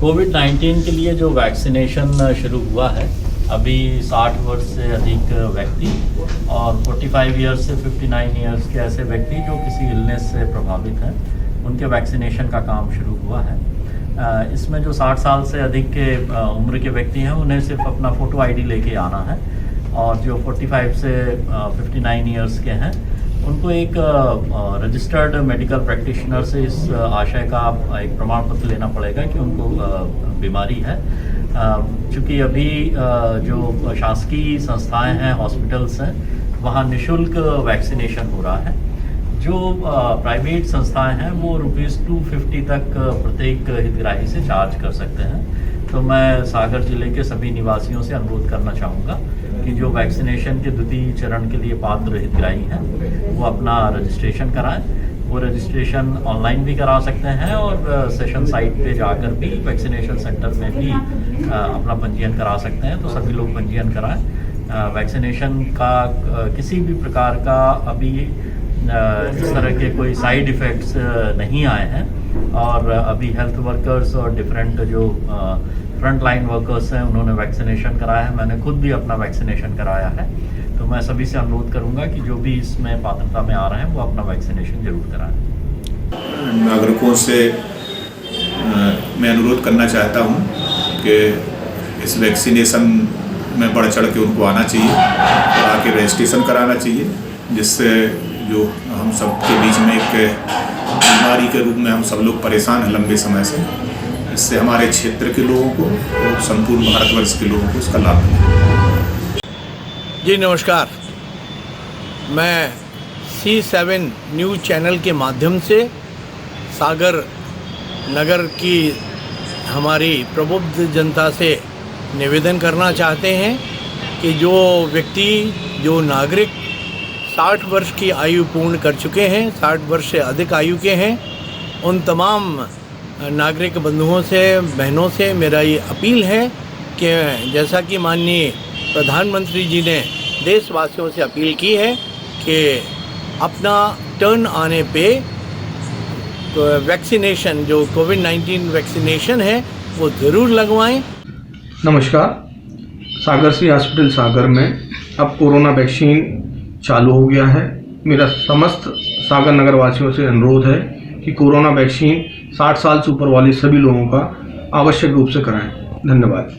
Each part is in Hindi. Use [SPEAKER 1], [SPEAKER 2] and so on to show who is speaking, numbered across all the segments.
[SPEAKER 1] कोविड-19 के लिए जो वैक्सीनेशन शुरू हुआ है, अभी 60 वर्ष से अधिक व्यक्ति और 45 ईयर्स से 59 ईयर्स के ऐसे व्यक्ति जो किसी इलनेस से प्रभावित हैं, उनके वैक्सीनेशन का काम शुरू हुआ है। इसमें जो 60 साल से अधिक के उम्र के व्यक्ति हैं, उन्हें सिर्फ अपना फ़ोटो आईडी लेके आना है, और जो 45 से 59 ईयर्स के हैं, उनको एक रजिस्टर्ड मेडिकल प्रैक्टिशनर से इस आशय का एक प्रमाण पत्र लेना पड़ेगा कि उनको बीमारी है। चूँकि अभी जो शासकीय संस्थाएं हैं, हॉस्पिटल्स हैं, वहाँ निःशुल्क वैक्सीनेशन हो रहा है। जो प्राइवेट संस्थाएं हैं वो ₹250 तक प्रत्येक हितग्राही से चार्ज कर सकते हैं। तो मैं सागर जिले के सभी निवासियों से अनुरोध करना चाहूँगा कि जो वैक्सीनेशन के द्वितीय चरण के लिए पात्र हितग्राही हैं, वो अपना रजिस्ट्रेशन कराएं। वो रजिस्ट्रेशन ऑनलाइन भी करा सकते हैं और सेशन साइट पे जाकर भी वैक्सीनेशन सेंटर में भी अपना पंजीयन करा सकते हैं। तो सभी लोग पंजीयन कराएं। वैक्सीनेशन का किसी भी प्रकार का अभी इस तरह के कोई साइड इफ़ेक्ट्स नहीं आए हैं, और अभी हेल्थ वर्कर्स और डिफरेंट जो फ्रंट लाइन वर्कर्स हैं, उन्होंने वैक्सीनेशन कराया है। मैंने खुद भी अपना वैक्सीनेशन कराया है। तो मैं सभी से अनुरोध करूंगा कि जो भी इसमें पात्रता में आ रहे हैं, वो अपना वैक्सीनेशन जरूर कराएं।
[SPEAKER 2] नागरिकों से मैं अनुरोध करना चाहता हूं कि इस वैक्सीनेशन में बढ़ चढ़ के उनको आना चाहिए और आके रजिस्ट्रेशन कराना चाहिए, जिससे जो हम सब के बीच में एक बीमारी के रूप में हम सब लोग परेशान हैं लंबे समय से, इससे हमारे क्षेत्र के लोगों को और संपूर्ण भारतवर्ष के लोगों को इसका लाभ मिले।
[SPEAKER 3] जी नमस्कार, मैं C7 न्यूज़ चैनल के माध्यम से सागर नगर की हमारी प्रबुद्ध जनता से निवेदन करना चाहते हैं कि जो व्यक्ति, जो नागरिक 60 वर्ष की आयु पूर्ण कर चुके हैं, 60 वर्ष से अधिक आयु के हैं, उन तमाम नागरिक बंधुओं से, बहनों से मेरा ये अपील है कि जैसा कि माननीय प्रधानमंत्री जी ने देशवासियों से अपील की है कि अपना टर्न आने पे वैक्सीनेशन, जो कोविड-19 वैक्सीनेशन है, वो ज़रूर लगवाएं।
[SPEAKER 4] नमस्कार, सागर सी हॉस्पिटल सागर में अब कोरोना वैक्सीन चालू हो गया है। मेरा समस्त सागर नगर वासियों से अनुरोध है कि कोरोना वैक्सीन 60 साल से ऊपर वाले सभी लोगों का आवश्यक रूप से कराएं। धन्यवाद।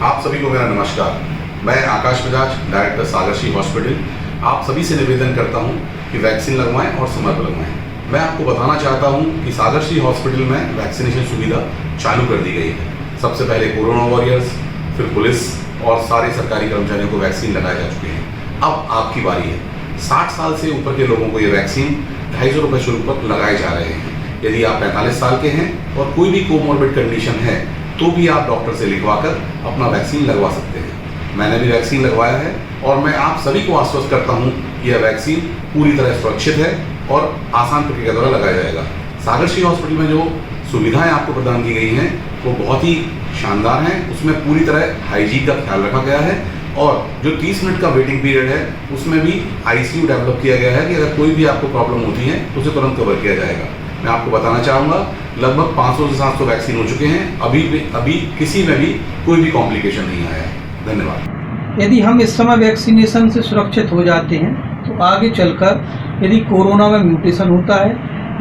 [SPEAKER 5] आप सभी को मेरा नमस्कार। मैं आकाश बजाज, डायरेक्टर सागर सी हॉस्पिटल, आप सभी से निवेदन करता हूं कि वैक्सीन लगवाएं और समय पर लगवाएं। मैं आपको बताना चाहता हूं कि सागर सी हॉस्पिटल में वैक्सीनेशन सुविधा चालू कर दी गई है। सबसे पहले कोरोना वॉरियर्स, फिर पुलिस और सारे सरकारी कर्मचारियों को वैक्सीन लगाए जा चुके हैं। अब आपकी बारी है। 60 साल से ऊपर के लोगों को ये वैक्सीन 250 रुपये शुल्क पर लगाए जा रहे हैं। यदि आप 45 साल के हैं और कोई भी कोमॉर्बिड कंडीशन है, तो भी आप डॉक्टर से लिखवाकर अपना वैक्सीन लगवा सकते हैं। मैंने भी वैक्सीन लगवाया है और मैं आप सभी को आश्वस्त करता हूं कि यह वैक्सीन पूरी तरह सुरक्षित है और आसान प्रक्रिया द्वारा लगाया जाएगा। सागर सी हॉस्पिटल में जो सुविधाएं आपको प्रदान की गई हैं, वो बहुत ही शानदार हैं। उसमें पूरी तरह हाइजीन का ख्याल रखा गया है, और जो 30 मिनट का वेटिंग पीरियड है, उसमें भी ICU डेवलप किया गया है कि अगर कोई भी आपको प्रॉब्लम होती है तो उसे तुरंत कवर किया जाएगा। मैं आपको बताना चाहूँगा, लगभग 500 से 700 वैक्सीन हो चुके हैं। अभी किसी में भी कोई भी कॉम्प्लिकेशन नहीं आया है। धन्यवाद।
[SPEAKER 6] यदि हम इस समय वैक्सीनेशन से सुरक्षित हो जाते हैं, तो आगे चलकर यदि कोरोना में म्यूटेशन होता है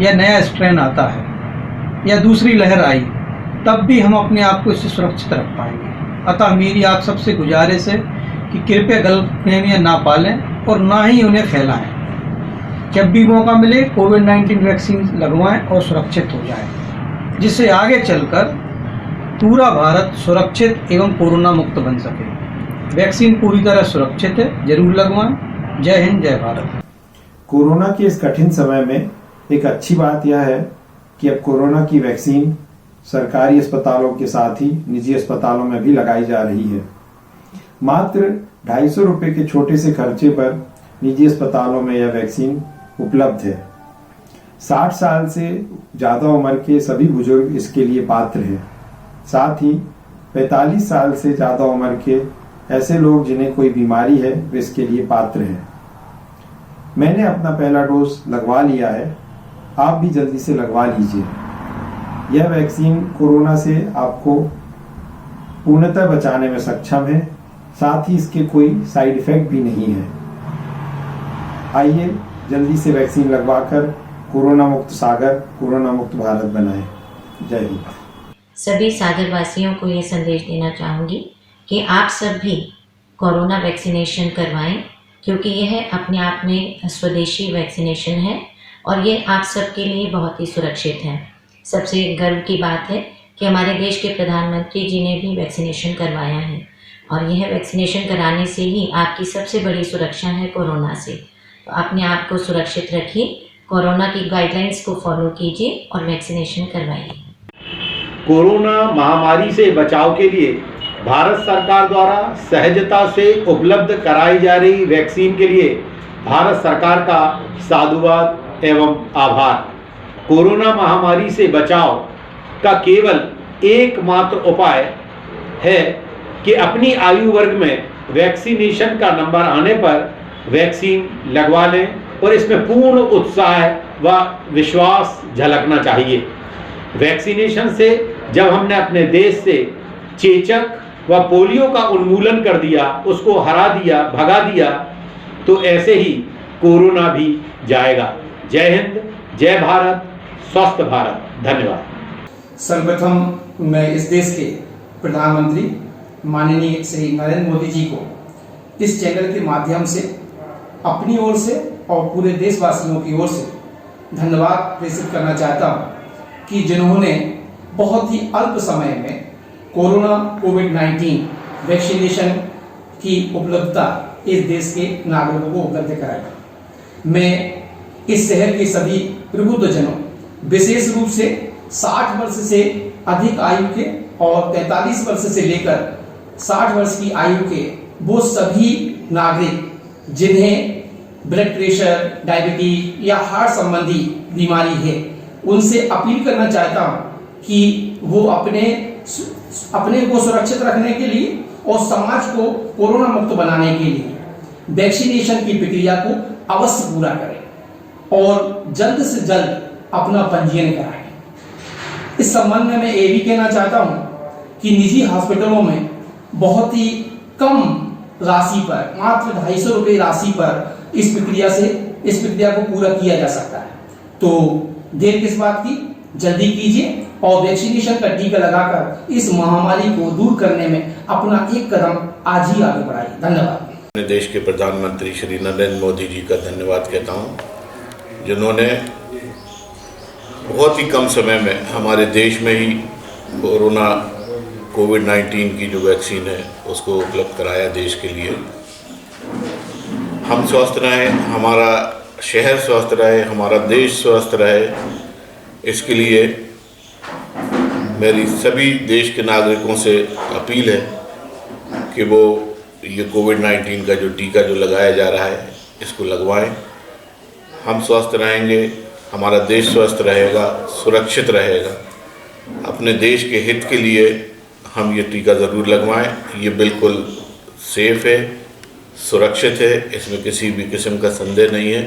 [SPEAKER 6] या नया स्ट्रेन आता है या दूसरी लहर आई, तब भी हम अपने आप को इससे सुरक्षित रख पाएंगे। अतः मेरी आप सबसे गुजारिश है कि कृपया गलतफहमियां ना पालें और ना ही उन्हें फैलाएं। जब भी मौका मिले कोविड-19 वैक्सीन लगवाएं और सुरक्षित हो जाएं, जिससे आगे चलकर पूरा भारत सुरक्षित एवं कोरोना मुक्त बन सके। वैक्सीन पूरी तरह सुरक्षित है, जरूर लगवाएं। जय हिंद, जय भारत।
[SPEAKER 7] कोरोना के इस कठिन समय में एक अच्छी बात यह है कि अब कोरोना की वैक्सीन सरकारी अस्पतालों के साथ ही निजी अस्पतालों में भी लगाई जा रही है। मात्र 250 रुपये के छोटे से खर्चे पर निजी अस्पतालों में यह वैक्सीन उपलब्ध है। 60 साल से ज़्यादा उम्र के सभी बुजुर्ग इसके लिए पात्र हैं। साथ ही 45 साल से ज़्यादा उम्र के ऐसे लोग जिन्हें कोई बीमारी है, वे इसके लिए पात्र हैं। मैंने अपना पहला डोज लगवा लिया है, आप भी जल्दी से लगवा लीजिए। यह वैक्सीन कोरोना से आपको पूर्णतः बचाने में सक्षम है, साथ ही इसके कोई साइड इफेक्ट भी नहीं है। आइए जल्दी से वैक्सीन लगवाकर कोरोना मुक्त सागर, कोरोना मुक्त भारत बनाएं। जय हिंद।
[SPEAKER 8] सभी सागर वासियों को ये संदेश देना चाहूँगी कि आप सब भी कोरोना वैक्सीनेशन करवाएं, क्योंकि यह अपने आप में स्वदेशी वैक्सीनेशन है और ये आप सबके लिए बहुत ही सुरक्षित है। सबसे गर्व की बात है कि हमारे देश के प्रधानमंत्री जी ने भी वैक्सीनेशन करवाया है और यह वैक्सीनेशन कराने से ही आपकी सबसे बड़ी सुरक्षा है कोरोना से। तो अपने आप को सुरक्षित रखिए, कोरोना की गाइडलाइंस को फॉलो कीजिए और वैक्सीनेशन करवाइए।
[SPEAKER 9] कोरोना महामारी से बचाव के लिए भारत सरकार द्वारा सहजता से उपलब्ध कराई जा रही वैक्सीन के लिए भारत सरकार का साधुवाद एवं आभार। कोरोना महामारी से बचाव का केवल एकमात्र उपाय है कि अपनी आयु वर्ग में वैक्सीनेशन का नंबर आने पर वैक्सीन लगवा लें और इसमें पूर्ण उत्साह व विश्वास झलकना चाहिए। वैक्सीनेशन से जब हमने अपने देश से चेचक व पोलियो का उन्मूलन कर दिया, उसको हरा दिया, भगा दिया, तो ऐसे ही कोरोना भी जाएगा। जय हिंद, जय भारत, स्वस्थ भारत। धन्यवाद।
[SPEAKER 10] सर्वप्रथम मैं इस देश के प्रधानमंत्री माननीय श्री नरेंद्र मोदी जी को इस चैनल के माध्यम से अपनी ओर से और पूरे देशवासियों की ओर से धन्यवाद प्रेषित करना चाहता हूँ कि जिन्होंने बहुत ही अल्प समय में कोरोना कोविड-19 वैक्सीनेशन की उपलब्धता इस देश के नागरिकों को उपलब्ध कराई। मैं इस शहर के सभी प्रबुद्धजनों, विशेष रूप से 60 वर्ष से अधिक आयु के और 43 वर्ष से लेकर 60 वर्ष की आयु के वो सभी नागरिक जिन्हें ब्लड प्रेशर, डायबिटीज या हार्ट संबंधी बीमारी है, उनसे अपील करना चाहता हूं कि वो अपने को सुरक्षित रखने के लिए और समाज को कोरोना मुक्त बनाने के लिए वैक्सीनेशन की प्रक्रिया को अवश्य पूरा करें और जल्द से जल्द अपना पंजीयन कराएं। इस संबंध में मैं ये भी कहना चाहता हूं कि निजी हॉस्पिटलों में बहुत ही कम राशि पर, मात्र 250 रुपये राशि पर इस प्रक्रिया को पूरा किया जा सकता है। तो देर किस बात की, जल्दी कीजिए और वैक्सीनेशन का टीका लगाकर इस महामारी को दूर करने में अपना एक कदम आज ही आगे बढ़ाइए। धन्यवाद।
[SPEAKER 11] अपने देश के प्रधानमंत्री श्री नरेंद्र मोदी जी का धन्यवाद कहता हूँ, जिन्होंने बहुत ही कम समय में हमारे देश में ही कोरोना कोविड-19 की जो वैक्सीन है उसको उपलब्ध कराया देश के लिए। हम स्वस्थ रहें, हमारा शहर स्वस्थ रहे, हमारा देश स्वस्थ रहे, इसके लिए मेरी सभी देश के नागरिकों से अपील है कि वो ये कोविड-19 का जो टीका जो लगाया जा रहा है इसको लगवाएं। हम स्वस्थ रहेंगे, हमारा देश स्वस्थ रहेगा, सुरक्षित रहेगा। अपने देश के हित के लिए हम ये टीका ज़रूर लगवाएं। ये बिल्कुल सेफ है, सुरक्षित है, इसमें किसी भी किस्म का संदेह नहीं है।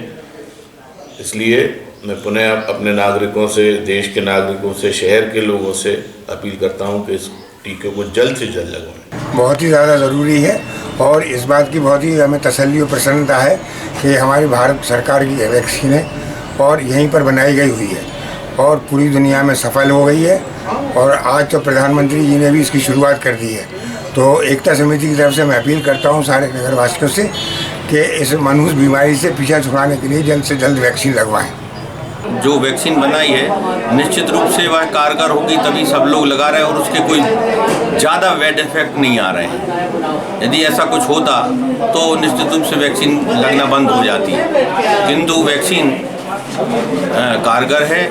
[SPEAKER 11] इसलिए मैं पुनः अपने नागरिकों से, देश के नागरिकों से, शहर के लोगों से अपील करता हूं कि इस टीके को जल्द से जल्द लगवाएं।
[SPEAKER 12] बहुत ही ज़्यादा ज़रूरी है और इस बात की बहुत ही हमें तसल्ली और प्रसन्नता है कि हमारी भारत सरकार की वैक्सीन है और यहीं पर बनाई गई हुई है और पूरी दुनिया में सफल हो गई है। और आज तो प्रधानमंत्री जी ने भी इसकी शुरुआत कर दी है। तो एकता समिति की तरफ से मैं अपील करता हूं सारे नगरवासियों से कि इस मनहूस बीमारी से पीछा छुड़ाने के लिए जल्द से जल्द वैक्सीन लगवाएं।
[SPEAKER 13] जो वैक्सीन बनाई है निश्चित रूप से वह कारगर होगी, तभी सब लोग लगा रहे हैं और उसके कोई ज़्यादा वेड इफेक्ट नहीं आ रहे हैं। यदि ऐसा कुछ होता तो निश्चित रूप से वैक्सीन लगना बंद हो जाती है, किंतु वैक्सीन कारगर है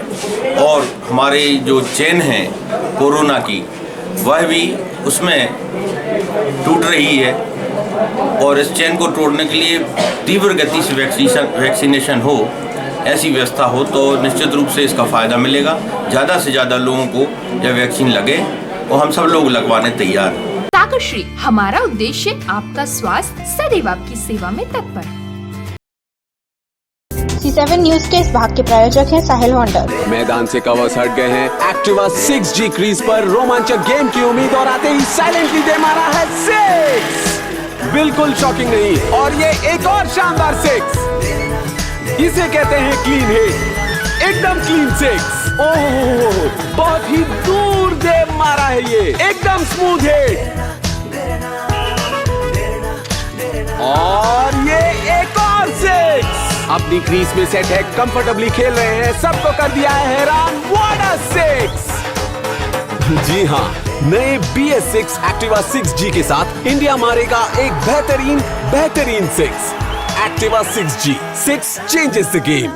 [SPEAKER 13] और हमारी जो चेन है कोरोना की वह भी उसमें टूट रही है और इस चेन को तोड़ने के लिए तीव्र गति से वैक्सीनेशन हो, ऐसी व्यवस्था हो तो निश्चित रूप से इसका फ़ायदा मिलेगा। ज़्यादा से ज़्यादा लोगों को यह वैक्सीन लगे और हम सब लोग लगवाने तैयार हैं।
[SPEAKER 14] सागर श्री, हमारा उद्देश्य आपका स्वास्थ्य, सदैव आपकी सेवा में तत्पर। C7 न्यूज के इस भाग के प्रायोजक हैं साहिल होंडा।
[SPEAKER 15] मैदान से कवर्स हट गए हैं, एक्टिवा 6G क्रीज पर रोमांचक गेम की उम्मीद और आते ही साइलेंटली दे मारा है 6। बिल्कुल शॉकिंग नहीं, और ये एक और शानदार 6, इसे कहते हैं क्लीन हिट, एकदम क्लीन 6। ओह, बहुत ही दूर दे मारा है ये, एकदम स्मूथ हिट। और ये एक और 6 अपनी क्रीज में सेट है, कंफर्टेबली खेल रहे हैं, सबको कर दिया है हैरान। What a 6! जी हाँ, नए BS6 एक्टिवा 6G के साथ इंडिया मारेगा एक बेहतरीन 6। Activa 6G, 6 changes the game.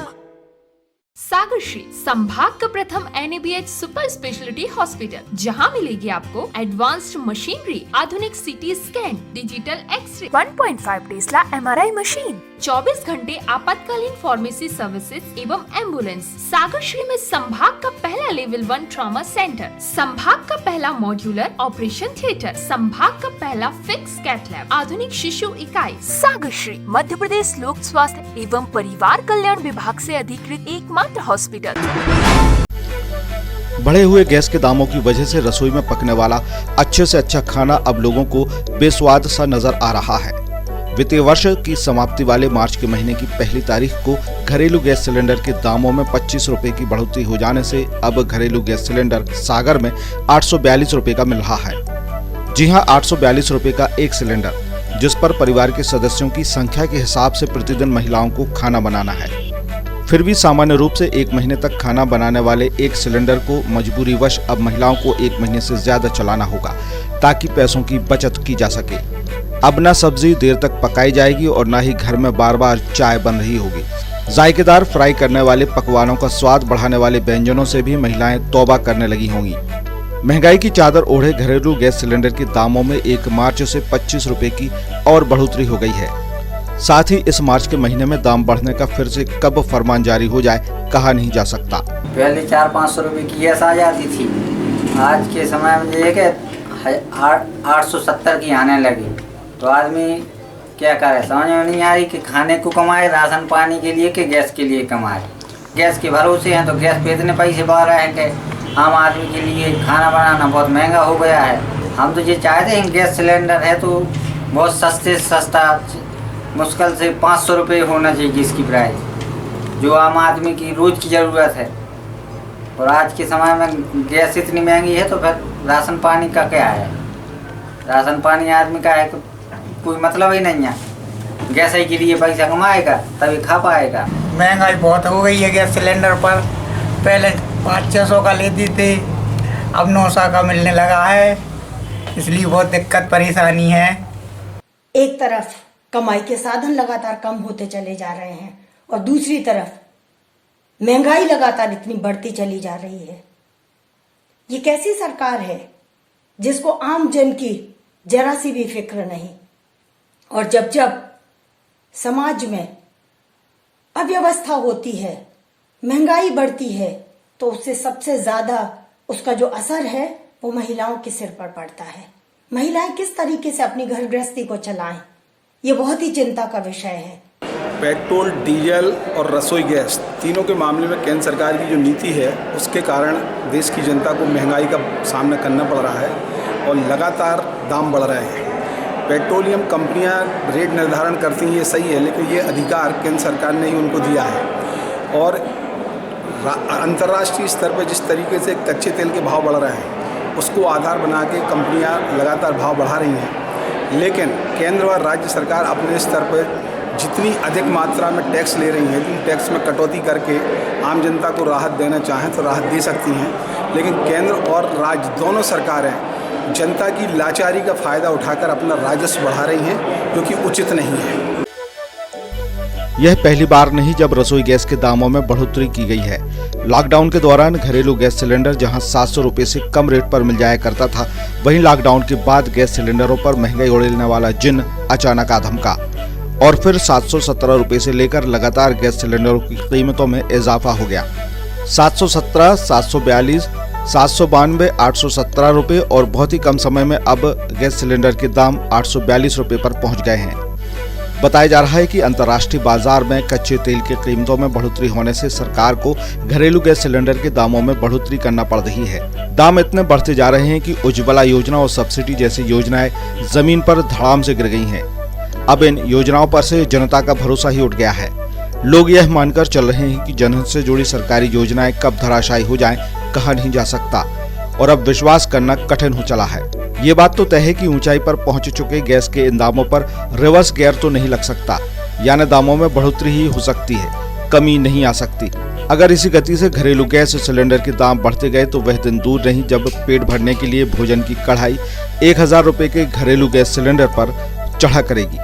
[SPEAKER 16] Sagar श्री संभाग का प्रथम NABH सुपर स्पेशलिटी हॉस्पिटल, जहां मिलेगी आपको एडवांस्ड मशीनरी, आधुनिक CT scan, digital x ray, 1.5 tesla MRI machine, 24 घंटे आपातकालीन फार्मेसी सर्विसेज एवं एम्बुलेंस। सागर श्री में संभाग का पहला लेवल 1 ट्रॉमा सेंटर, संभाग का पहला मॉड्यूलर ऑपरेशन थिएटर, संभाग का पहला फिक्स कैथ लैब, आधुनिक शिशु इकाई। सागर श्री मध्य प्रदेश लोक स्वास्थ्य एवं परिवार कल्याण विभाग से अधिकृत एकमात्र हॉस्पिटल।
[SPEAKER 17] बढ़े हुए गैस के दामों की वजह से रसोई में पकने वाला अच्छे से अच्छा खाना अब लोगों को बेस्वाद सा नजर आ रहा है। वित्तीय वर्ष की समाप्ति वाले मार्च के महीने की पहली तारीख को घरेलू गैस सिलेंडर के दामों में 25 रुपए की बढ़ोतरी हो जाने से अब घरेलू गैस सिलेंडर सागर में 842 रुपए का मिल रहा है। जी हां, 842 रुपए का एक सिलेंडर, जिस पर परिवार के सदस्यों की संख्या के हिसाब से प्रतिदिन महिलाओं को खाना बनाना है। फिर भी सामान्य रूप से 1 महीने तक खाना बनाने वाले एक सिलेंडर को मजबूरीवश अब महिलाओं को 1 महीने से ज्यादा चलाना होगा, ताकि पैसों की बचत की जा सके। अब न सब्जी देर तक पकाई जाएगी और न ही घर में बार बार चाय बन रही होगी। जायकेदार फ्राई करने वाले पकवानों का स्वाद बढ़ाने वाले व्यंजनों से भी महिलाएं तौबा करने लगी होंगी। महंगाई की चादर ओढ़े घरेलू गैस सिलेंडर के दामों में 1 मार्च से 25 रुपए की और बढ़ोतरी हो गई है। साथ ही इस मार्च के महीने में दाम बढ़ने का फिर से कब फरमान जारी हो जाए, कहा नहीं जा सकता।
[SPEAKER 18] पहले 400-500 रुपए की गैस आ जाती थी, आज के समय में ये कि 870 की आने लगी। तो आदमी क्या करे, समझ में नहीं आ रही कि खाने को कमाए, राशन पानी के लिए कि गैस के लिए कमाए। गैस के भरोसे हैं तो गैस पे इतने पैसे बढ़ रहे हैं कि आम आदमी के लिए खाना बनाना बहुत महंगा हो गया है। हम तो ये चाहते हैं गैस सिलेंडर है तो बहुत सस्ते से सस्ता, मुश्किल से 500 रुपये होना चाहिए इसकी प्राइस, जो आम आदमी की रोज़ की ज़रूरत है। और आज के समय में गैस इतनी महंगी है तो फिर राशन पानी का क्या है? राशन पानी आदमी का है तो कोई मतलब ही नहीं है। गैस ही के लिए पैसा कमाएगा तभी खा पाएगा।
[SPEAKER 19] महंगाई बहुत हो गई है गैस सिलेंडर पर। पहले 500-600 का लेती थी, अब 900 का मिलने लगा है, इसलिए बहुत दिक्कत परेशानी है।
[SPEAKER 20] एक तरफ कमाई के साधन लगातार कम होते चले जा रहे हैं और दूसरी तरफ महंगाई लगातार इतनी बढ़ती चली जा रही है। ये कैसी सरकार है जिसको आम जन की जरा सी भी फिक्र नहीं, और जब जब समाज में अव्यवस्था होती है, महंगाई बढ़ती है, तो उससे सबसे ज्यादा उसका जो असर है वो महिलाओं के सिर पर पड़ता है। महिलाएं किस तरीके से अपनी घर गृहस्थी को चलाएं, ये बहुत ही चिंता का विषय है।
[SPEAKER 21] पेट्रोल, डीजल और रसोई गैस तीनों के मामले में केंद्र सरकार की जो नीति है उसके कारण देश की जनता को महंगाई का सामना करना पड़ रहा है और लगातार दाम बढ़ रहे हैं। पेट्रोलियम कंपनियां रेट निर्धारण करती हैं, ये सही है, लेकिन ये अधिकार केंद्र सरकार ने ही उनको दिया है। और अंतर्राष्ट्रीय स्तर पर जिस तरीके से कच्चे तेल के भाव बढ़ रहे हैं उसको आधार बना के कंपनियाँ लगातार भाव बढ़ा रही हैं, लेकिन केंद्र और राज्य सरकार अपने स्तर पर जितनी अधिक मात्रा में टैक्स ले रही हैं, जिन टैक्स में कटौती करके आम जनता को राहत देना चाहें तो राहत दे सकती हैं, लेकिन केंद्र और राज्य दोनों सरकारें जनता की लाचारी का फ़ायदा उठाकर अपना राजस्व बढ़ा रही हैं, जो कि उचित नहीं है।
[SPEAKER 17] यह पहली बार नहीं जब रसोई गैस के दामों में बढ़ोतरी की गई है। लॉकडाउन के दौरान घरेलू गैस सिलेंडर जहां 700 रुपए से कम रेट पर मिल जाया करता था, वहीं लॉकडाउन के बाद गैस सिलेंडरों पर महंगाई उड़ेलने वाला जिन्न अचानक आ धमका और फिर 717 रुपए से लेकर लगातार गैस सिलेंडरों की कीमतों में इजाफा हो गया। 717, 742, 792, 817 रुपए और बहुत ही कम समय में अब गैस सिलेंडर के दाम 842 रुपए पर पहुंच गए हैं। बताया जा रहा है कि अंतर्राष्ट्रीय बाजार में कच्चे तेल के कीमतों में बढ़ोतरी होने से सरकार को घरेलू गैस सिलेंडर के दामों में बढ़ोतरी करना पड़ रही है। दाम इतने बढ़ते जा रहे हैं कि उज्ज्वला योजना और सब्सिडी जैसी योजनाएं जमीन पर धड़ाम से गिर गई हैं। अब इन योजनाओं पर से जनता का भरोसा ही उठ गया है। लोग यह मानकर चल रहे हैं कि जनहित से जुड़ी सरकारी योजनाएं कब धराशायी हो जाएं, कहा नहीं जा सकता और अब विश्वास करना कठिन हो चला है। ये बात तो तय है कि ऊंचाई पर पहुंच चुके गैस के इन दामों पर रिवर्स गियर तो नहीं लग सकता, यानी दामों में बढ़ोतरी ही हो सकती है, कमी नहीं आ सकती। अगर इसी गति से घरेलू गैस सिलेंडर के दाम बढ़ते गए तो वह दिन दूर नहीं जब पेट भरने के लिए भोजन की कढ़ाई 1000 रुपए के घरेलू गैस सिलेंडर पर चढ़ा करेगी।